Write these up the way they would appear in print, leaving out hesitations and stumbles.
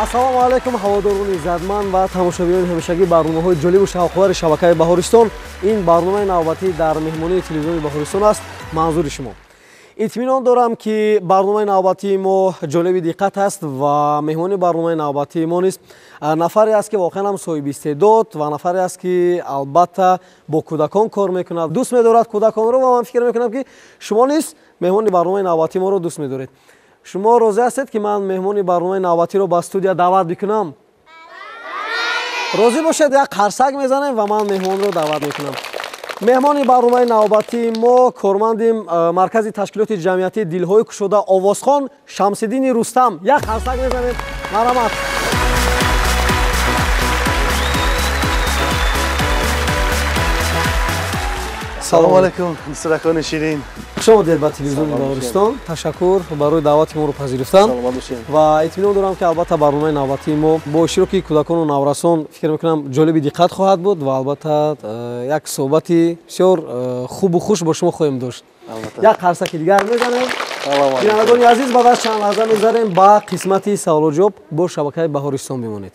ассалому алайкум ҳаводорони иzzатманд ва тамошобинони ҳамешагӣ барномаҳои ҷолибу шавқовари шабакаи Баҳористон. Ин барномаи навбатӣ дар меҳмонии телевизиони Баҳористон аст. манзури шумо. итминон дорам ки барномаи навбатии мо ҷолиби диққат аст ва меҳмони барномаи навбатии мо низ нафаре аст ки воқеан ҳам соҳиби истеъдод ва нафаре аст ки албатта бо кӯдакон кор мекунад, дӯст медорад кӯдаконро ва ман фикр мекунам ки шумо низ меҳмони барномаи навбатии моро дӯст медоред. шумо розӣ ҳастед ки ман меҳмони барномаи навбатиро ба студия даъват бикунам? розӣ бошед, як қарсак мезанем ва ман меҳмонро даъват мекунам. меҳмони барномаи навбатии мо корманди маркази ташкилоти ҷамъиятии дилҳои кушода овозхон Шамсиддини Рустам. Як қарсак мезанед. марҳамат. салому алайкум дӯстакони ширин. хуш омадед ба телевизиони Баҳористон. ташаккур барои даъвати моро пазируфтан. ва итминон дорам ки албатта барномаи навбатии мо бо иштироки кӯдакону наврасон фикр мекунам ҷолиби диққат хоҳад буд ва албатта як суҳбати бисёр хубу хуш бо шумо хоҳем дошт. як қарсаки дигар мезанем. бинандагони азиз баъд аз чанд лаҳза мезарем ба қисмати саволу ҷавоб. бо шабакаи Баҳористон бимонед.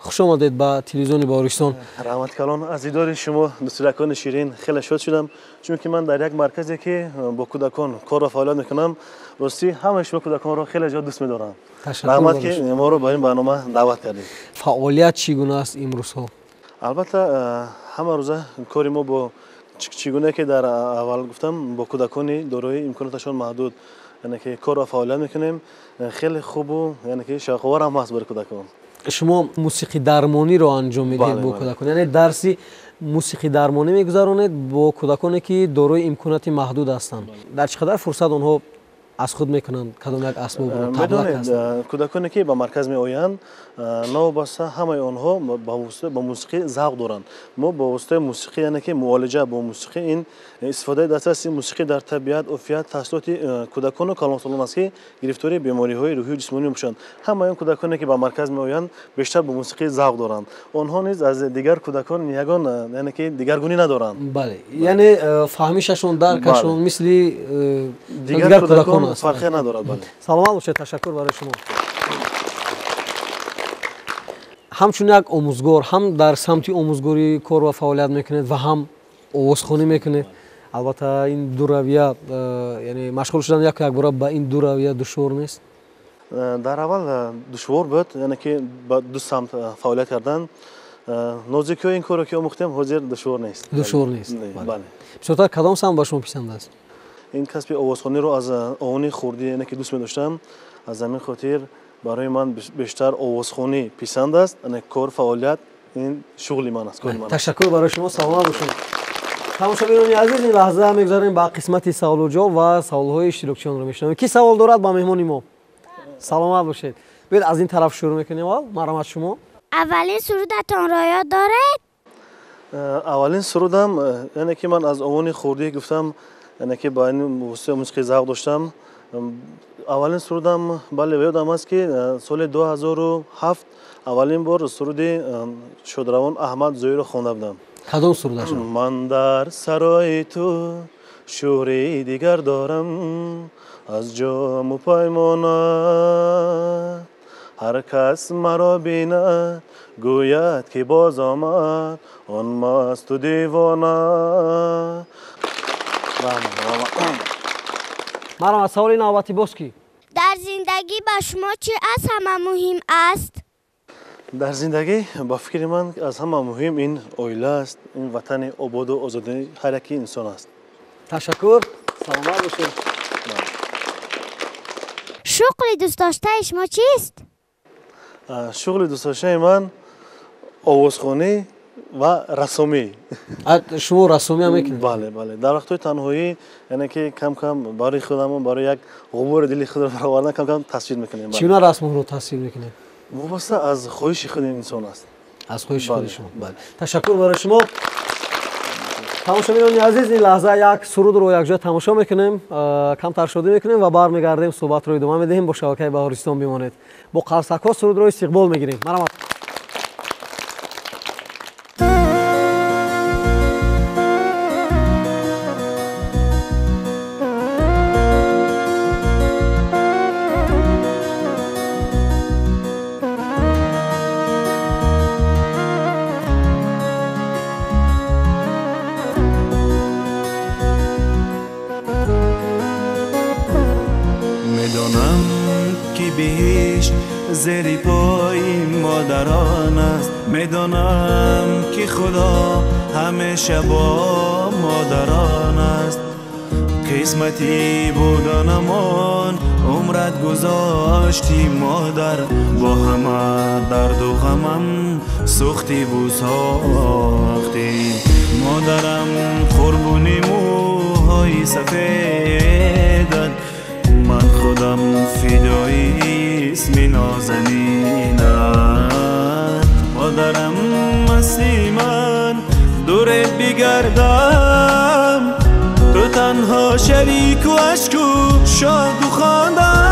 хуш омадед ба телевизиони Баҳористон. раҳмат калон азидори шумо дӯстакони ширин. хеле шод шудам чунки ман дар як марказе ки бо кӯдакон кор ва фаъолият мекунам. рости ҳамаи шумо кӯдаконро хеле ҷо дӯст медорам. раҳмат ки моро ба ин барнома даъват кардед. фаъолият чӣ гуна аст имрӯзҳо? албатта ҳама рӯза кори мо бо чӣ гуне ки дар аввал гуфтам бо кӯдакони дорои имконоташон маҳдуд яъне ки кор ва фаъолият мекунем. хеле хубу яъне ки шавқовар ҳам ҳаст барои кӯдакон. шумо мусиқидармониро анҷом медиҳед бо кӯдакон, яъне дарси мусиқидармонӣ мегузаронед бо кӯдаконе ки дорои имконоти маҳдуд ҳастанд. дар чӣ қадар фурсат онҳо аз худ мекунанд кадом як асбобро? медонед кӯдаконе ки ба марказ меоянд навобаста ҳамаи онҳо ба мусиқӣ завқ доранд. мо бо воситаи мусиқӣ яъне ки муолиҷа бо мусиқӣ ин истифодаи дастраси мусиқӣ дар табиат офият таҳсилоти кӯдакону калонсолон аст ки гирифтории бемориҳои рӯҳию ҷисмонӣ мебошанд. ҳамаи он кӯдаконе ки ба марказ меоянд бештар бо мусиқӣ завқ доранд. онҳо низ аз дигар кӯдакон ягон яъне ки дигаргунӣ надоранд. бале, яъне фаҳмишашон даркашон мисли дигар кӯдакон фарқе надорад. саломат бошед. ташаккур барои шумо. ҳамчун як омӯзгор ҳам дар самти омӯзгорӣ кор ва фаъолият мекунед ва ҳам овозхонӣ мекунед. албатта ин ду равия яъне машғул шудан як бора ба ин ду равия душвор нест? дар аввал душвор буд, яъне ки ба ду самт фаъолият кардан. нозикиҳои ин коро ки омӯхтем ҳозир душвор нест. душвор нест. бале. бисёртар кадом самт ба шумо писанд аст? ин касби овозхониро аз они хурдӣ яъне ки дӯст медоштам. аз ҳамин хотир барои ман бештар овозхонӣ писанд аст. яъне кор фаъолият ин шуғли ман аст, кори ман аст. ташаккур барои шумо. саломат бошед. тамошобинони азиз, ин лаҳза мегузарем ба қисмати саволу ҷавоб ва саволҳои иштирокчиёнро мешунавем. ки савол дорад ба меҳмони мо? саломат бошед. биед аз ин тараф шурӯъ мекунем. марҳамат шумо. аввалин сурудатонро ёд доред? аввалин сурудам яъне ки ман аз овони хурдӣ гуфтам, яъне ки ба ин воситаи мусиқӣ завқ доштам. аввалин сурудам бале ёдам аст ки соли 2007 аввалин бор суруди шодравон Аҳмад Зоиро хонда будам. кадом сурудаш? ман дар сарои ту шӯҳри дигар дорам, аз ҷому паймонат ҳар кас маро бинад гӯяд ки боз омад он масту дивона. марҳамат. саволи навбатӣ боз кӣ? дар зиндагӣ ба шумо чӣ аз ҳама муҳим аст? дар зиндагӣ ба фикри ман аз ҳама муҳим ин оила аст, ин ватани ободу озодии ҳар яки инсон аст. ташаккур. саломат бошед. шуғли дӯстдоштаи шумо чист? шуғли дӯстдоштаи ман овозхонӣ ва рассомӣ. шумо рассомӣ ҳам мекунед? бале. дар вақтҳои танҳоӣ яъне ки кам барои худамон барои як ғубори дили худро баровардан кам тасвир мекунем. чӣ гуна расмҳоро тасвир мекунед? вобаста аз хоҳиши худи инсон аст. аз хоҳиши худи шумо. бале. ташаккур барои шумо. тамошобинони азиз, ин лаҳза як сурудро якҷоя тамошо мекунем, камтар шодӣ мекунем ва бармегардем суҳбатро идома медиҳем. бо шабакаи Баҳористон бимонед. бо қарсакҳо сурудро истиқбол мегирем. марҳамат. زیر پای مادران است. میدانم که خدا همیشه با مادران است. قسمتی بودنمان عمرت گذاشتی مادر، با همه درد و غمم سختی و ساختی. مادرم قربونی موهای سفیدت، من خودم فدای اسم نازنینت. مادرم مستی من دورت بگردم، تو تنها شریک و عشق و شاد و خواندم.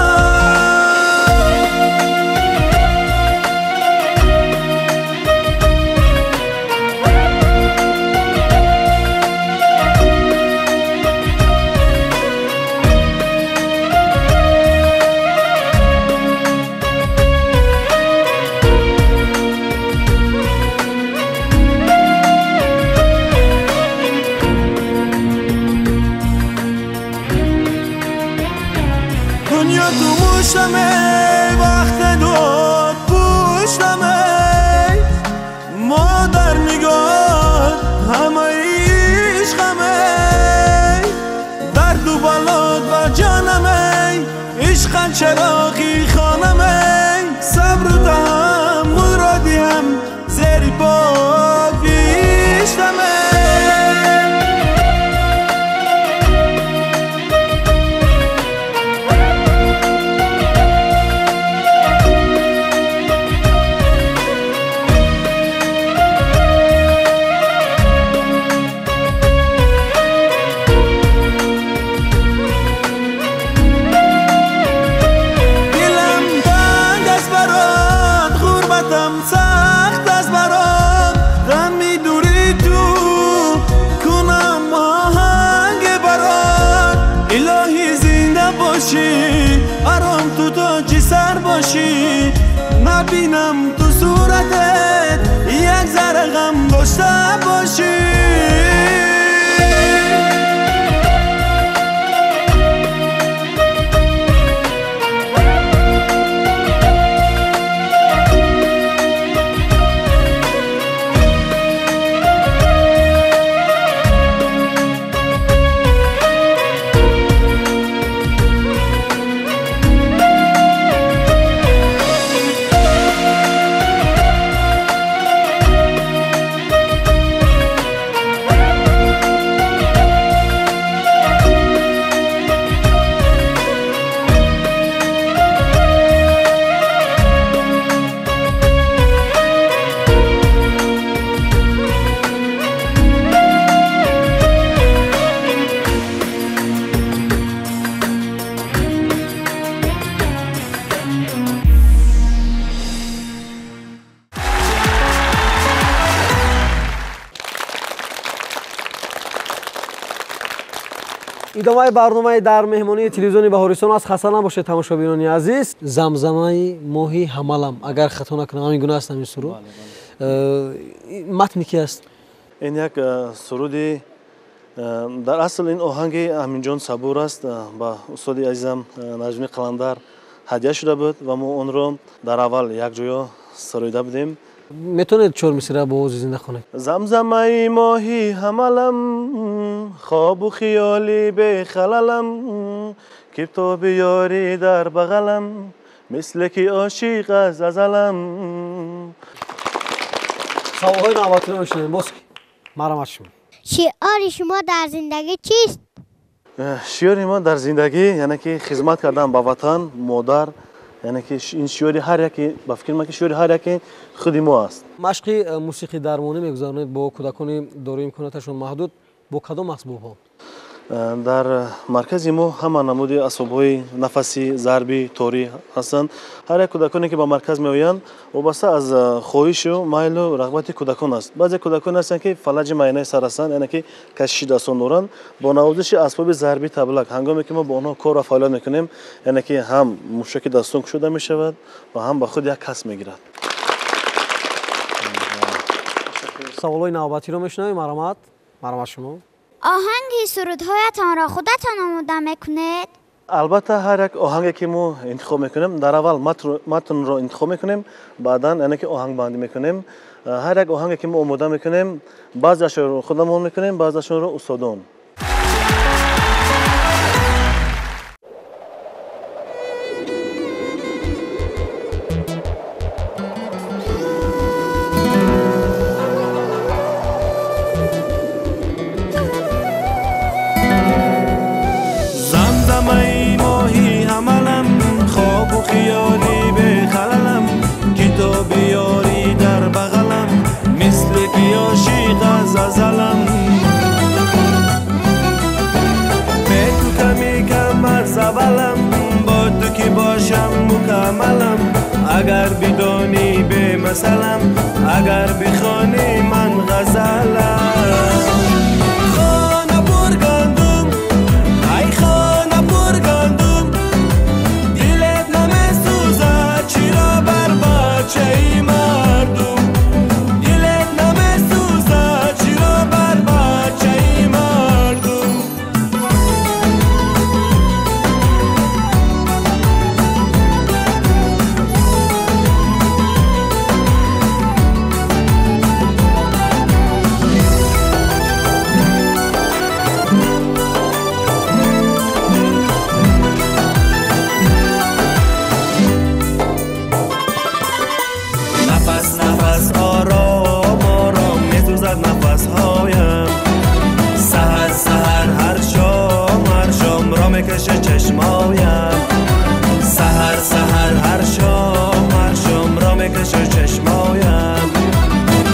دنیا تو مشتمه وقت داد پشتمه، مادر میگاد همه عشقمه، درد و بلاد و جانمه، عشق چراغی خانمه، صبر و تحمل را دیم زیر پا بیشتمه. سخت از برام غمی دوری تو کنم آهنگ برات. الهی زنده باشی آرام تو تاج سر باشی، نبینم تو صورتت یک ذره غم داشته باشی. ادامه برنامه در مهمانی تلویزیون بهارستان است. خسته نباشید تماشاگران عزیز. زمزمه ماهی حملم، اگر خطا نکنم همین گونه است همین سرود. متن کی است؟ این یک سرودی در اصل این آهنگ امینجان صبور است، با استاد عزیزم نجمی قلندر هدیه شده بود و ما اون رو در اول یک جا سرویده بودیم. میتونید 4 مصرع با آواز زنده کنید؟ زمزمه ماهی حملم، خواب و خیالی به خللم، که تو بیاری در بغلم، مثل که عاشق از ازلم. سوالهای نوبتی رو میشنیم. باز مرحمت شما. شعار شما در زندگی چیست؟ شعار ما در زندگی یعنی که خدمت کردن به وطن، مادر، یعنی که این شعار هر یکی با فکر من که شعار هر یکی خودی ما است. مشق موسیقی درمانی میگذارید با کودکان دارای امکاناتشون محدود، با کدام اسباب ها؟ در مرکز ما همه نمود اسباب‌های نفسی، ضربی، توری هستند. هر یک کودکانی که به مرکز میآیند وابسته از خواهش و میل و رغبت کودکان است. بعضی کودکان هستند که فلج معاینه سر هستند، یعنی که کشش دستان دارند. با نوازش اسباب ضربی تبلک هنگامی که ما با آنها کار و فعالیت میکنیم، یعنی که هم موشک دستان کشوده میشود و هم به خود یک کس میگیرد. سوالای نوبتی رو میشنویم. مرحمت شما. آهنگ سرودهایتان را خودتان آماده میکنید؟ البته هر یک آهنگی که ما انتخاب میکنیم در اول متن رو انتخاب میکنیم، بعدا یعنی که آهنگ بندی میکنیم. هر یک آهنگی که ما آماده میکنیم بعضیش رو خودمون میکنیم، بعضیشون رو استادان. زمزمه ماهی حملم، خواب و خیالی به خللم، کتاب یاری در بغلم، مثل که عاشق از ازلم. به تو کمی کمر زبلم، با تو که باشم مکملم. اگر بدانی به مثلم، اگر بخوانی من غزلم. خانه برگندم، ای خانه برگندم، دلت نمیسوزد چرا بر بچه ای مردم. دلت نمیسوزد چرا بر بچه ای مردم. نفس نفس آرام آرام می‌سوزد نفس‌هایم. سحر سحر هر شام را میکشه چشمایم. سحر سحر هر شام را میکشه چشمایم.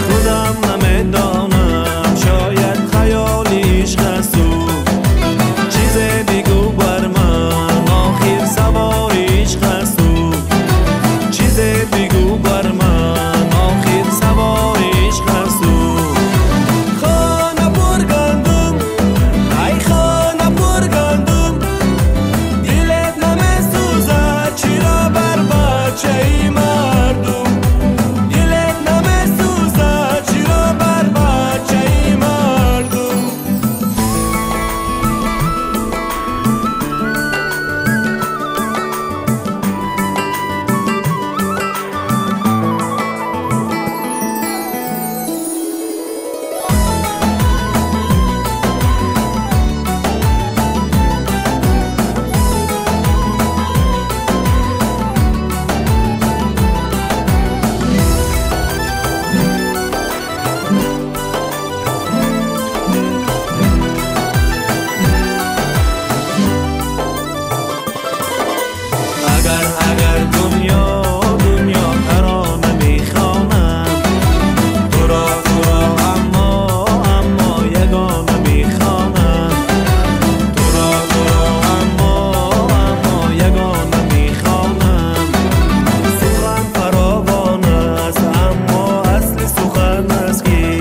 خودم نمیدانم شاید خیالی عشق است او. چیزی بگو بر من آخر سوار عشق است او. چیزی بگو بر من آخر سوار عشق است او. خانه برگندم، ای خانه برگندم، دلت نمیسوزد چرا بر بچه ای مردم. دلت نمیسوزد چرا بر بچه ای مردم. اگر دنیا ترانه میخوانم، تو را اما یگانه میخوانم. تو را اما یگانه میخوانم. سخن فراوان است اما اصل سخن است که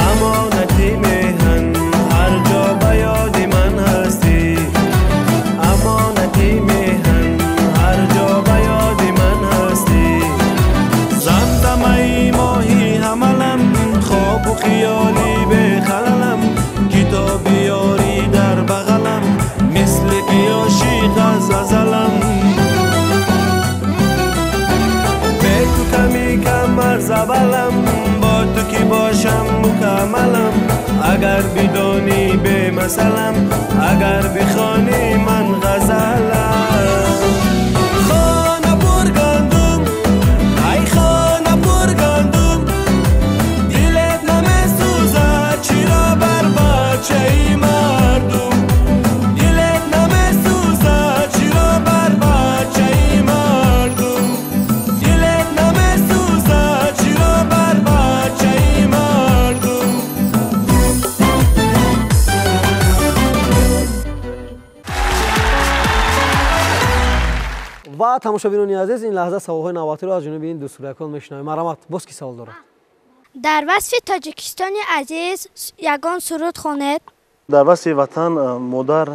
امانتی میهن هر جا به یاد من هستی. امانتی میهن هر جا به یاد من هستی. زمزمه ماهی حملم، خواب و خیالی به خللم، کتاب یاری در بغلم، مثل که عاشق از ازلم. به تو کمی کمر زبلم، با تو که باشم مکملم. اگر بدانی به مثلم، اگر بخوانی من غزلم. خانه برگندم، ای خانه برگندم، دلت نمیسوزد چرا بر بچه ای مردم. دلت نمیسوزد چرا بر بچه ای مردم. دلت نمیسوزد چرا بر بچه ای مردم. و тамошобинони азиз, ин лаҳза саволҳои навбатиро аз ҷониби ин ду суракон мешунавем. Марамат, боз ки савол дорад? дар васфи тоҷикистони азиз ягон суруд хонед. در وصف وطن ما در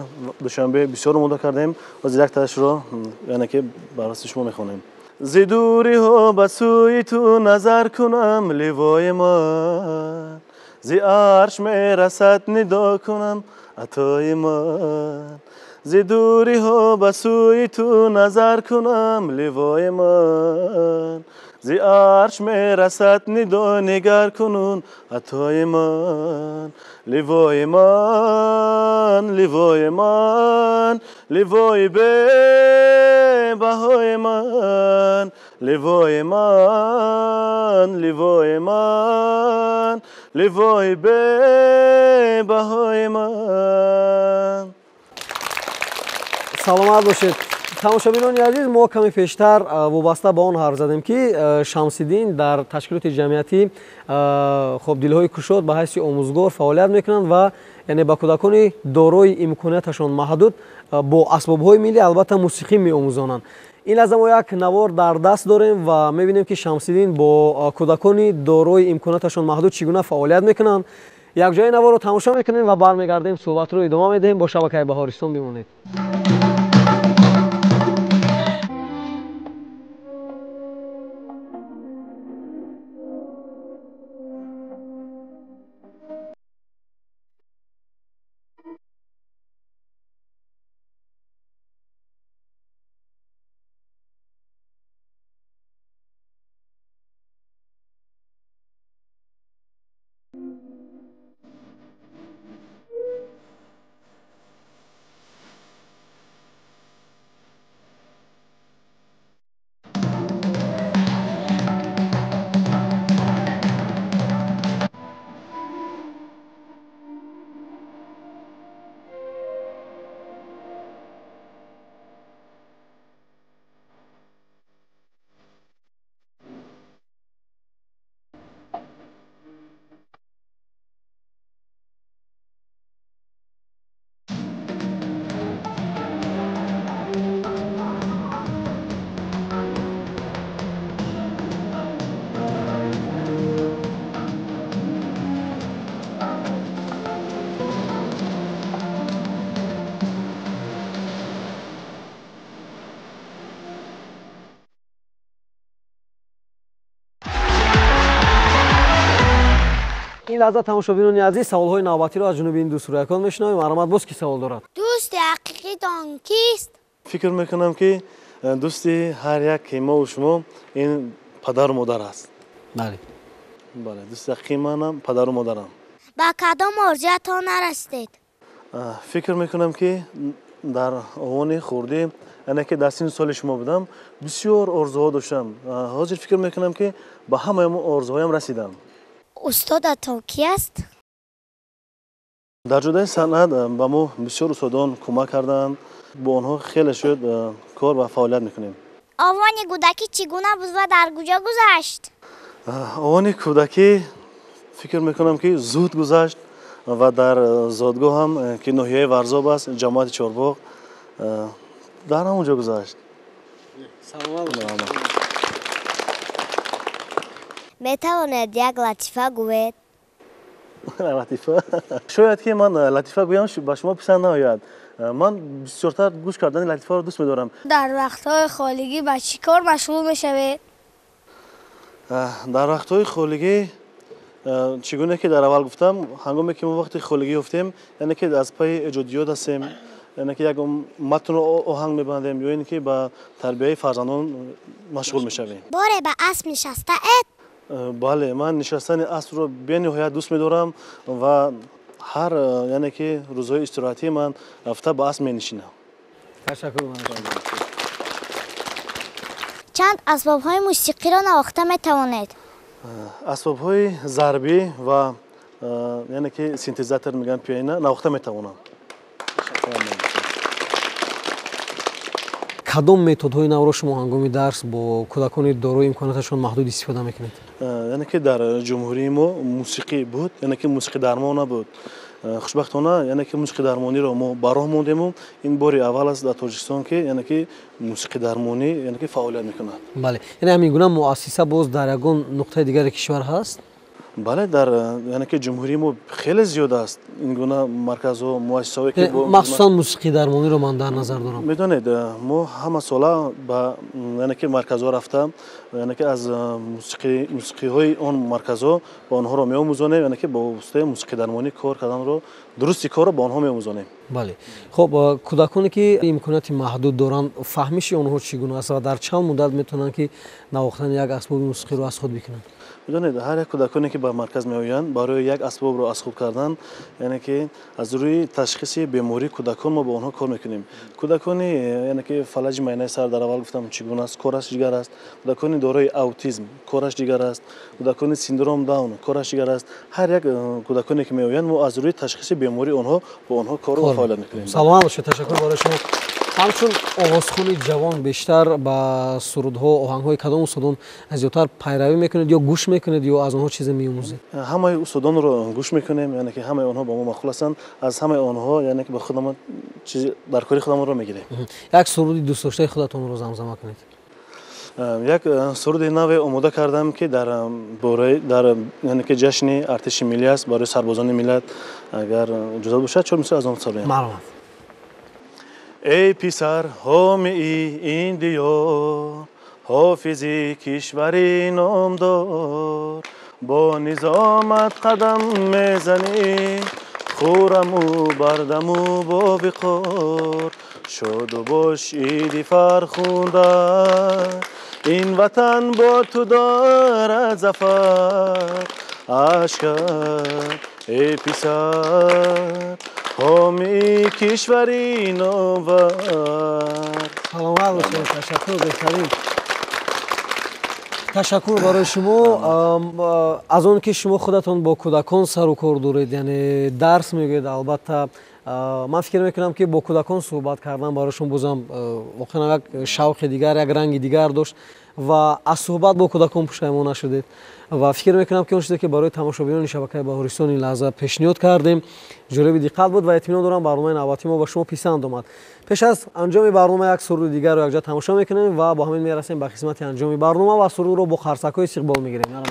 دوشنبه بسیار آماده کردیم و از یک تاش رو یعنی که برای شما میخونیم. زدوری ها به سوی تو نظر کنم لیوای من، زی عرش میرسد ندا کنم عطای من. ز دوری ها به سوی تو نظر کنم لیوای من ز عرش می رسد ندا نگر کنون عطای من لیوای من لیوای من لیوای به بهای من لیوای من لیوای من لیوای به بهای من. саломат бошед тамошобинони азиз. мо каме пештар вобаста ба он ҳарф задем ки Шамсиддин дар ташкилоти ҷамъияти хоб дилҳои кушод ба ҳайси омӯзгор фаъолият мекунанд ва яъне ба кӯдакони дорои имконияташон маҳдуд бо асбобҳои миллӣ албатта мусиқӣ меомӯзонанд. ин лаҳза мо як навор дар даст дорем ва мебинем ки Шамсиддин бо кӯдакони дорои имконияташон маҳдуд чӣ гуна фаъолият мекунанд. якҷояи наворро тамошо мекунем ва бармегардем суҳбатро идома медиҳем. бо шабакаи Баҳористон бимонед. ин лаҳза тамошобинони азиз саволҳои навбатиро аз ҷуноби ин ду сурӯякон мешунавем. маромад боз кӣ савол дорад? дӯсти ҳақиқитон кист? фикр мекунам ки дӯсти ҳар яки мову шумо ин падару модар аст. бале бале, дӯсти ҳақиқии манам падару модарам. ба кадом орзуятон нарасидед? фикр мекунам ки дар овони хурдӣ яъне ки дар синни соли шумо будам бисёр орзуҳо доштам. ҳозир фикр мекунам ки ба ҳамаи орзуҳоям расидам. устодатон ки аст? дар ҷодаи санъат ба мо бисёр устодон кӯмак карданд. бо онҳо хеле шуд кор ва фаъолият мекунем. овони кӯдакӣ чӣ гуна буд ва дар куҷо гузашт? овони кӯдакӣ фикр мекунам ки зуд гузашт ва дар зодгоҳам ки ноҳияи варзоб аст ҷамоати чорбоғ дар ҳамон ҷо гузашт. метавонед як латифа гӯед? латифа шояд ки ман латифа гӯям ба шумо писанд наояд. ман бисёртар гӯш кардани латифаро дӯст медорам. дар вақтҳои холигӣ ба чӣ кор машғул мешавед? дар вақтҳои холигӣ чӣ гуне ки дар аввал гуфтам, ҳангоме ки мо вақти холигӣ ёфтем, яъне ки аз пайи эҷодиёт ҳастем, яъне ки як матнро оҳанг мебандем ё ин ки ба тарбияи фарзандон машғул мешавем. боре ба асп нишастаед? бале, ман нишастани аспро бениҳоят дӯст медорам ва ҳар яъне ки рӯзҳои истироҳатии ман рафта ба асп менишинам. ташаккур. чанд асбобҳои мусиқиро навохта метавонед? асбобҳои зарбӣ ва яъне ки синтезатор мегӯянд пианино навохта метавонам. кадом методҳои навро шумо ҳангоми дарс бо кӯдакони дорои имконияташон маҳдуд истифода мекунед? яъне ки дар ҷумҳурии мо мусиқӣ буд, яъне ки мусиқи дармон набуд. хушбахтона яъне ки мусиқи дармониро мо ба роҳ мондему. ин бори аввал аст дар Тоҷикистон ки яъне ки мусиқи дармонӣ яъне ки фаъолият мекунад. бале, яъне ҳамин гуна муассиса боз дар ягон нуқтаи дигари кишвар ҳаст? بله در یعنی که جمهوری ما خیلی زیاد است این گونه مرکزها مؤسسه‌ای که مخصوصا موسیقی درمانی رو من در نظر دارم. میدونید ما همه سالا با یعنی که مرکزها رفتم یعنی که از موسیقی های اون مرکزها با آنها رو میآموزونیم یعنی که با واسطه موسیقی درمانی کار کردن رو درستی کار رو با آنها میآموزونیم. بله. خب کودکانی که امکانات محدود دارن فهمیش آنها چگونه است و در چند مدت میتونن که نواختن یک اسباب موسیقی رو از خود بکنن؟ میدونید هر یک کودکانی که به مرکز میآیند برای یک اسباب رو از خود کردن یعنی که از روی تشخیص بیماری کودکان ما با آنها کار میکنیم. کودکانی یعنی که فلج معده سر در اول گفتم چگونه است کارش دیگر است، کودکانی دارای اوتیسم کارش دیگر است، کودکانی سیندروم داون کارش دیگر است. هر یک کودکانی که میآیند ما از روی تشخیص بیماری آنها با آنها کار و فعالیت میکنیم. سلام باشه، تشکر برای شما. همچون آوازخوانی جوان بیشتر با سرودها آهنگ‌های کدام استادان زیادتر پیروی میکنید یا گوش میکنید یا از آنها چیزی میآموزید؟ همه استادان رو گوش میکنیم یعنی که همه آنها با ما مخلص هستند، از همه آنها یعنی که به خودمان چیز در کاری خودمان رو میگیریم. یک سرودی دوست داشته خودتون رو زمزمه کنید. یک سرود نو آماده کردم که در یعنی که جشن ارتش ملی است برای سربازان ملت، اگر اجازه باشه چون مثل از آن سال معلومه. ای پسر حامی این دیار حافظی کشوری نامدار، با نظامت قدم میزنی خورمو بردمو با وقار، شاد و باش عید فرخنده این وطن با تو دارد ظفر اشکر. ای پسر حامی کشوری نوور. سلام علیکم، تشکر بهترین. تشکر برای شما. از اون که شما خودتون با کودکان سر و کار دارید یعنی درس میگید، البته من فکر میکنم که با کودکان صحبت کردن برایشون بازم واقعا یک شوق دیگر یک رنگ دیگر داشت و از صحبت با کودکان پشیمان نشدید و فکر میکنم که اون چیزی که برای تماشاگران شبکه بهارستان این لحظه پیشنهاد کردیم جالب دقت بود و اطمینان دارم برنامه نوبتی ما با شما پسند اومد. پیش از انجام برنامه یک سرود دیگر رو یکجا تماشا میکنیم و با همین میرسیم به قسمت انجام برنامه و سرود رو با خرسک‌های استقبال میگیریم.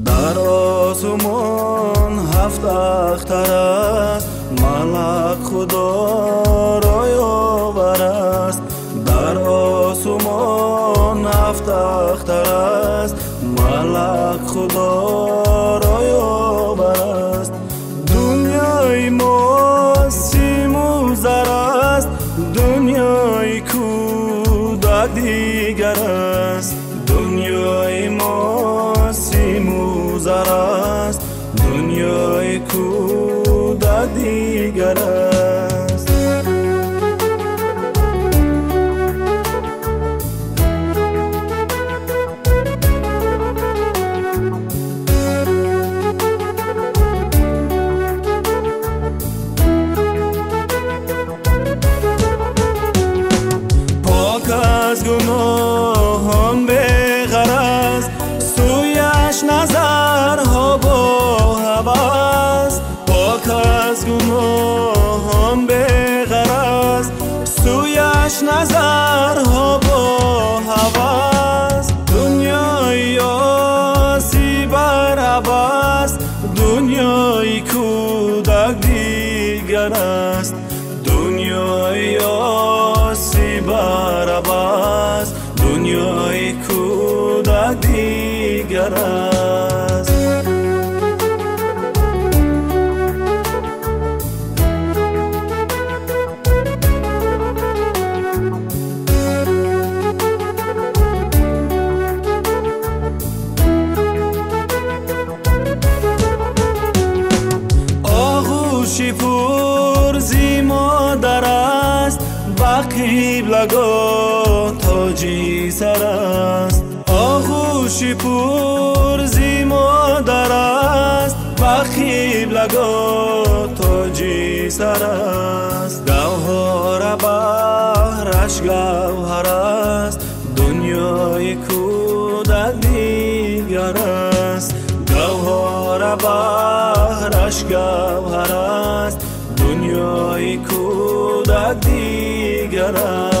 در آسمان هفت اختر است ملک خدا را یاور است. در آسمان هفت اختر است ملک خدا را یاور است. دنیای ما سیم و زر است، دنیای کودک دیگر است. دنیای ما سیم و زر است، دنیای کودک دیگر است. پاک از گناهان بغرض سویش نظرها با هوس. پاک از گناهان بغرض سویش نظرها با هوس. دنیای آسی بر عباس، دنیای کودک دیگر است. دنیای آسی بر عباس، دنیای کودک دیگر است. آغوش پرزی مادر است، با قبلگاه تاجی سر است. آغوش پرزی مادر است، با قبلگاه تاجی سر است. گوهر بحر بهرش گوهر است دنیای کودک دیگر است گوهر بهرش گوهر است دنیای کودک دیگر است